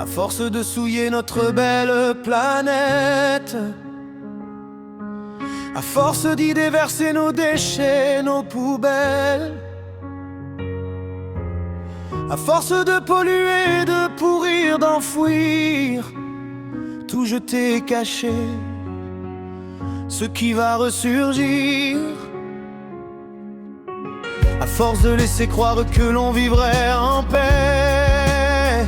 À force de souiller notre belle planète, à force d'y déverser nos déchets, nos poubelles, à force de polluer, de pourrir, d'enfouir, tout jeter, caché, ce qui va ressurgir. À force de laisser croire que l'on vivrait en paix,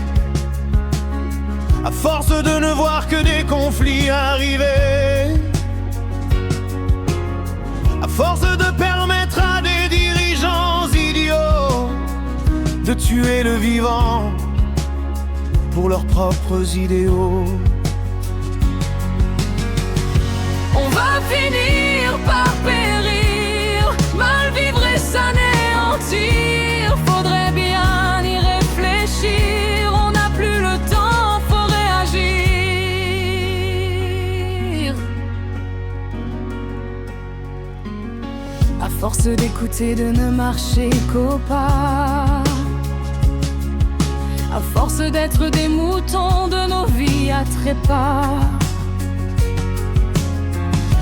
à force de ne voir que des conflits arriver, à force de permettre à des dirigeants idiots de tuer le vivant pour leurs propres idéaux. On va finir par périr, mal vivre et s'anéantir. Faudrait bien y réfléchir, on n'a plus le temps, faut réagir. À force d'écouter, de ne marcher qu'au pas, à force d'être des moutons de nos vies à trépas,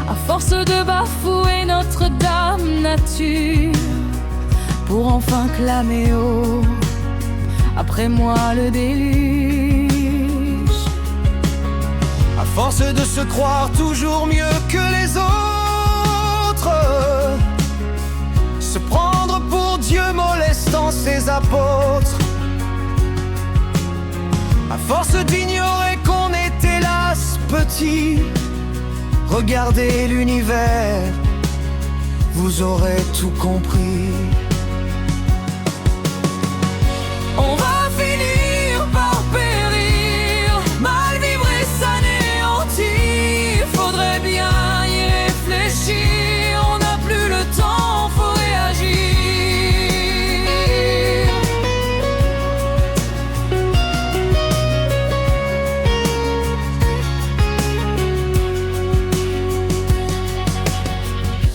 à force de bafouer notre dame nature, pour enfin clamer haut, après moi le déluge. À force de se croire toujours mieux que les autres, se prendre pour Dieu molestant ses apôtres, à force d'ignorer qu'on est hélas petit, regardez l'univers, vous aurez tout compris. On va finir par périr, mal vivre et s'anéantir. Faudrait bien y réfléchir, on n'a plus le temps, faut réagir.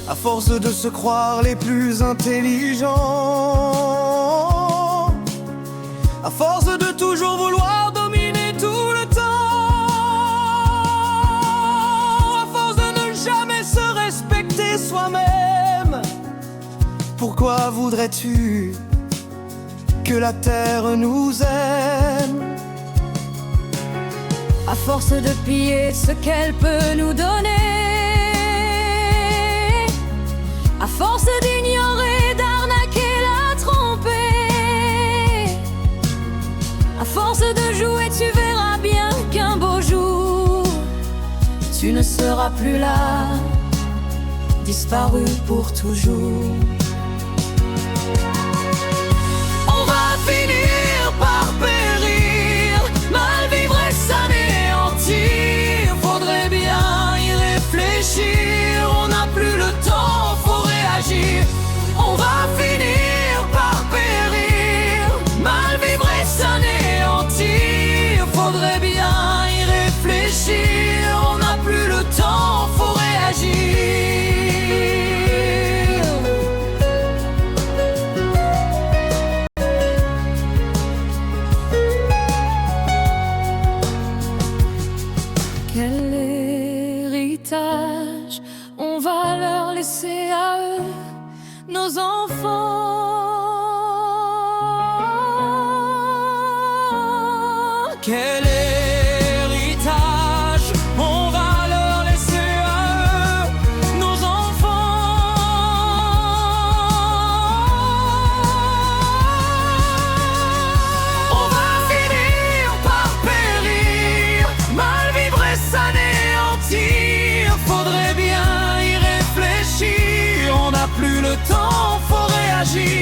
À force de se croire les plus intelligents, à force de toujours vouloir dominer tout le temps, à force de ne jamais se respecter soi-même, pourquoi voudrais-tu que la terre nous aime? À force de piller ce qu'elle peut nous donner, à force d'ignorer, d'arnaquer, la tromper, à force de jouer, tu verras bien qu'un beau jour, tu ne seras plus là, disparu pour toujours. On va finir par périr, mal vivre et s'anéantir. Faudrait bien y réfléchir, on n'a plus le temps, faut réagir. On va finir par périr, mal vivre et s'anéantir. Faudrait bien y réfléchir, on n'a plus le temps, faut réagir. Quel héritage on va leur laisser à eux, nos enfants? Quel héritage on va leur laisser à eux, nos enfants? On va finir par périr, mal vivre et s'anéantir. Faudrait bien y réfléchir, on n'a plus le temps, faut réagir.